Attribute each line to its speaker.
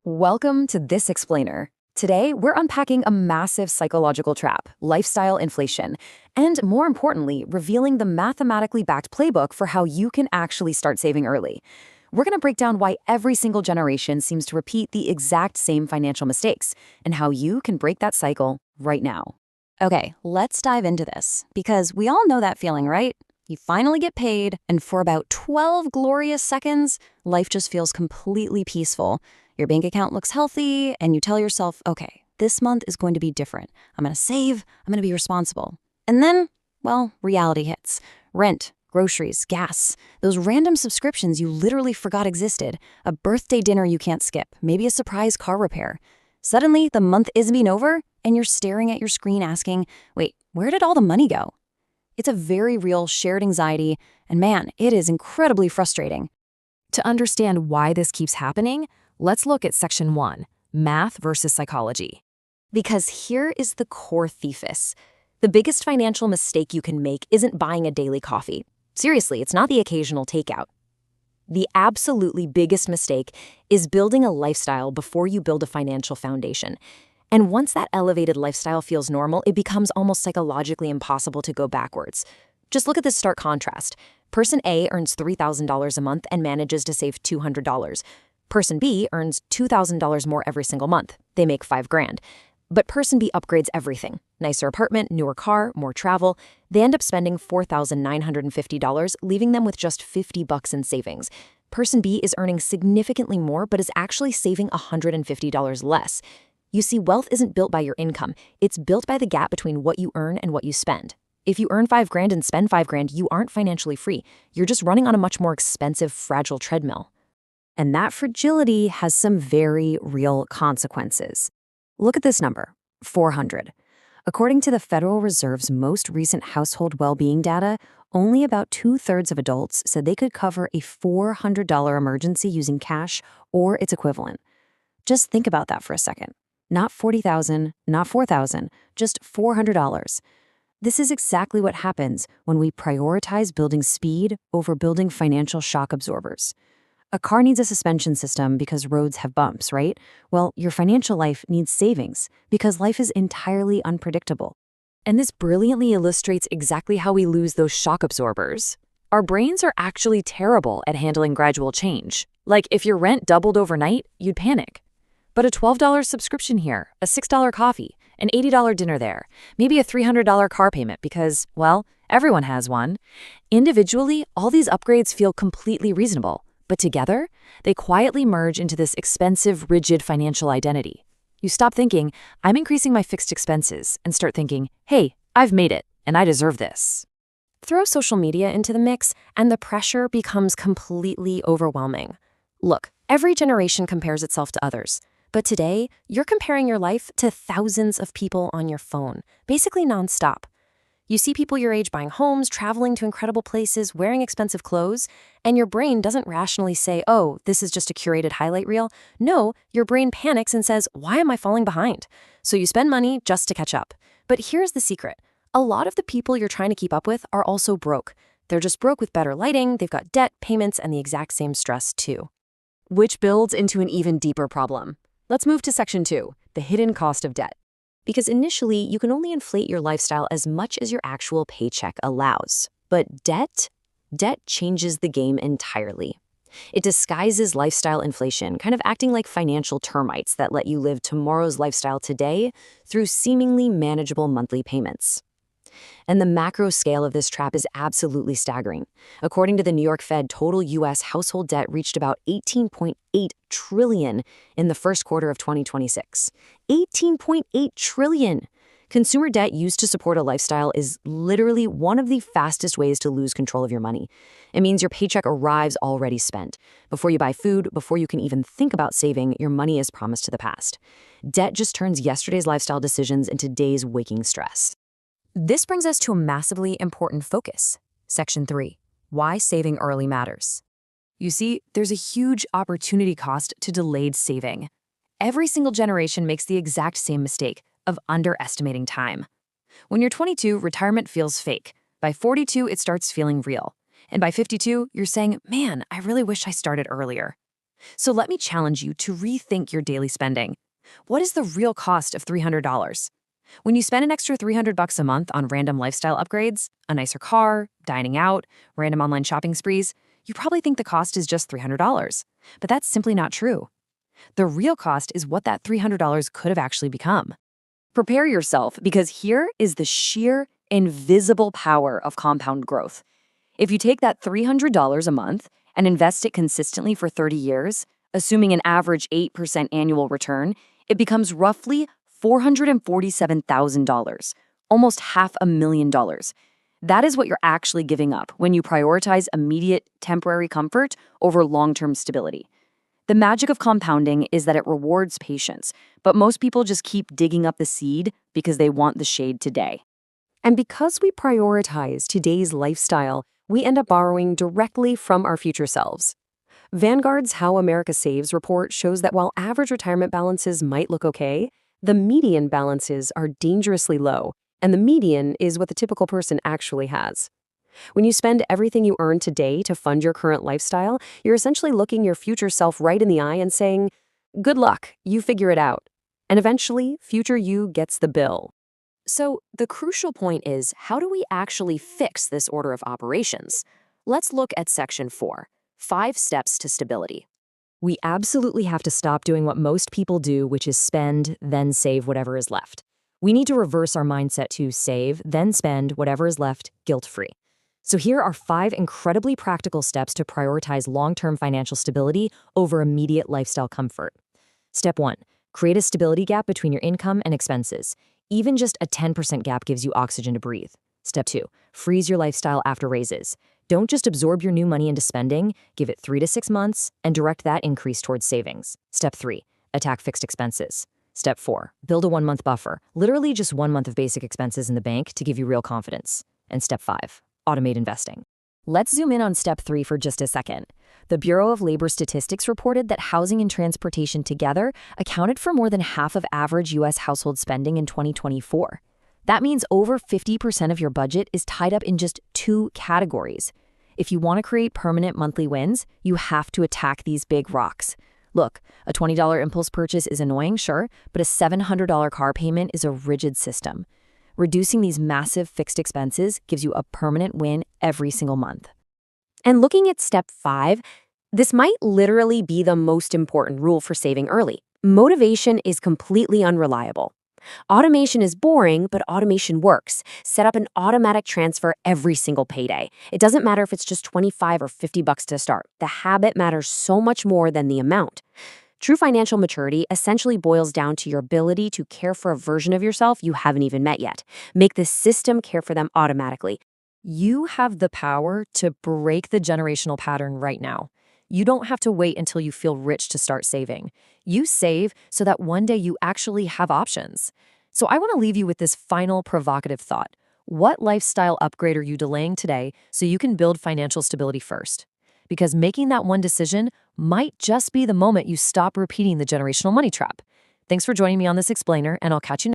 Speaker 1: Welcome to This Explainer. Today, we're unpacking a massive psychological trap, lifestyle inflation, and more importantly, revealing the mathematically backed playbook for how you can actually start saving early. We're going to break down why every single generation seems to repeat the exact same financial mistakes and how you can break that cycle right now.
Speaker 2: Okay, let's dive into this, because we all know that feeling, right? You finally get paid, and for about 12 glorious seconds, life just feels completely peaceful. Your bank account looks healthy, and you tell yourself, okay, this month is going to be different. I'm going to save, I'm going to be responsible. And then, well, reality hits. Rent, groceries, gas, those random subscriptions you literally forgot existed, a birthday dinner you can't skip, maybe a surprise car repair. Suddenly, the month isn't even over, and you're staring at your screen asking, wait, where did all the money go? It's a very real shared anxiety, and man, it is incredibly frustrating.
Speaker 1: To understand why this keeps happening, let's look at Section 1, Math versus Psychology. Because here is the core thesis. The biggest financial mistake you can make isn't buying a daily coffee. Seriously, it's not the occasional takeout. The absolutely biggest mistake is building a lifestyle before you build a financial foundation. And once that elevated lifestyle feels normal, it becomes almost psychologically impossible to go backwards. Just look at this stark contrast. Person A earns $3,000 a month and manages to save $200. Person B earns $2,000 more every single month. They make $5,000. But person B upgrades everything. Nicer apartment, newer car, more travel. They end up spending $4,950, leaving them with just $50 in savings. Person B is earning significantly more, but is actually saving $150 less. You see, wealth isn't built by your income. It's built by the gap between what you earn and what you spend. If you earn $5,000 and spend $5,000, you aren't financially free. You're just running on a much more expensive, fragile treadmill. And that fragility has some very real consequences. Look at this number, 400. According to the Federal Reserve's most recent household well-being data, only about 2/3 of adults said they could cover a $400 emergency using cash or its equivalent. Just think about that for a second. Not $40,000, not $4,000, just $400. This is exactly what happens when we prioritize building speed over building financial shock absorbers. A car needs a suspension system because roads have bumps, right? Well, your financial life needs savings because life is entirely unpredictable. And this brilliantly illustrates exactly how we lose those shock absorbers. Our brains are actually terrible at handling gradual change. Like if your rent doubled overnight, you'd panic. But a $12 subscription here, a $6 coffee, an $80 dinner there, maybe a $300 car payment because, well, everyone has one. Individually, all these upgrades feel completely reasonable. But together, they quietly merge into this expensive, rigid financial identity. You stop thinking, I'm increasing my fixed expenses, and start thinking, hey, I've made it, and I deserve this. Throw social media into the mix, and the pressure becomes completely overwhelming. Look, every generation compares itself to others. But today, you're comparing your life to thousands of people on your phone, basically nonstop. You see people your age buying homes, traveling to incredible places, wearing expensive clothes, and your brain doesn't rationally say, oh, this is just a curated highlight reel. No, your brain panics and says, why am I falling behind? So you spend money just to catch up. But here's the secret. A lot of the people you're trying to keep up with are also broke. They're just broke with better lighting, they've got debt, payments, and the exact same stress too. Which builds into an even deeper problem. Let's move to Section 2, the hidden cost of debt. Because initially, you can only inflate your lifestyle as much as your actual paycheck allows. But debt changes the game entirely. It disguises lifestyle inflation, kind of acting like financial termites that let you live tomorrow's lifestyle today through seemingly manageable monthly payments. And the macro scale of this trap is absolutely staggering. According to the New York Fed, total U.S. household debt reached about $18.8 trillion in the first quarter of 2026. $18.8 trillion! Consumer debt used to support a lifestyle is literally one of the fastest ways to lose control of your money. It means your paycheck arrives already spent. Before you buy food, before you can even think about saving, your money is promised to the past. Debt just turns yesterday's lifestyle decisions into today's waking stress. This brings us to a massively important focus. Section 3, why saving early matters. You see, there's a huge opportunity cost to delayed saving. Every single generation makes the exact same mistake of underestimating time. When you're 22, retirement feels fake. By 42, it starts feeling real. And by 52, you're saying, man, I really wish I started earlier. So let me challenge you to rethink your daily spending. What is the real cost of $300? When you spend an extra $300 a month on random lifestyle upgrades, a nicer car, dining out, random online shopping sprees, you probably think the cost is just $300. But that's simply not true. The real cost is what that $300 could have actually become. Prepare yourself, because here is the sheer, invisible power of compound growth. If you take that $300 a month and invest it consistently for 30 years, assuming an average 8% annual return, it becomes roughly $447,000, almost $500,000. That is what you're actually giving up when you prioritize immediate, temporary comfort over long-term stability. The magic of compounding is that it rewards patience, but most people just keep digging up the seed because they want the shade today. And because we prioritize today's lifestyle, we end up borrowing directly from our future selves. Vanguard's How America Saves report shows that while average retirement balances might look okay, the median balances are dangerously low, and the median is what the typical person actually has. When you spend everything you earn today to fund your current lifestyle, you're essentially looking your future self right in the eye and saying, "Good luck, you figure it out." And eventually, future you gets the bill. So the crucial point is, how do we actually fix this order of operations? Let's look at Section 4, 5 Steps to Stability. We absolutely have to stop doing what most people do, which is spend, then save whatever is left. We need to reverse our mindset to save, then spend whatever is left guilt-free. So here are 5 incredibly practical steps to prioritize long-term financial stability over immediate lifestyle comfort. Step 1, create a stability gap between your income and expenses. Even just a 10% gap gives you oxygen to breathe. Step 2, freeze your lifestyle after raises. Don't just absorb your new money into spending, give it 3 to 6 months, and direct that increase towards savings. Step 3, attack fixed expenses. Step 4, build a 1-month buffer, literally just 1 month of basic expenses in the bank to give you real confidence. And Step 5, automate investing. Let's zoom in on Step 3 for just a second. The Bureau of Labor Statistics reported that housing and transportation together accounted for more than half of average U.S. household spending in 2024. That means over 50% of your budget is tied up in just 2 categories. If you want to create permanent monthly wins, you have to attack these big rocks. Look, a $20 impulse purchase is annoying, sure, but a $700 car payment is a rigid system. Reducing these massive fixed expenses gives you a permanent win every single month. And looking at Step 5, this might literally be the most important rule for saving early. Motivation is completely unreliable. Automation is boring, but automation works. Set up an automatic transfer every single payday. It doesn't matter if it's just $25 or $50 to start. The habit matters so much more than the amount. True financial maturity essentially boils down to your ability to care for a version of yourself you haven't even met yet. Make the system care for them automatically. You have the power to break the generational pattern right now. You don't have to wait until you feel rich to start saving. You save so that one day you actually have options. So I want to leave you with this final provocative thought. What lifestyle upgrade are you delaying today so you can build financial stability first? Because making that one decision might just be the moment you stop repeating the generational money trap. Thanks for joining me on this explainer, and I'll catch you next time.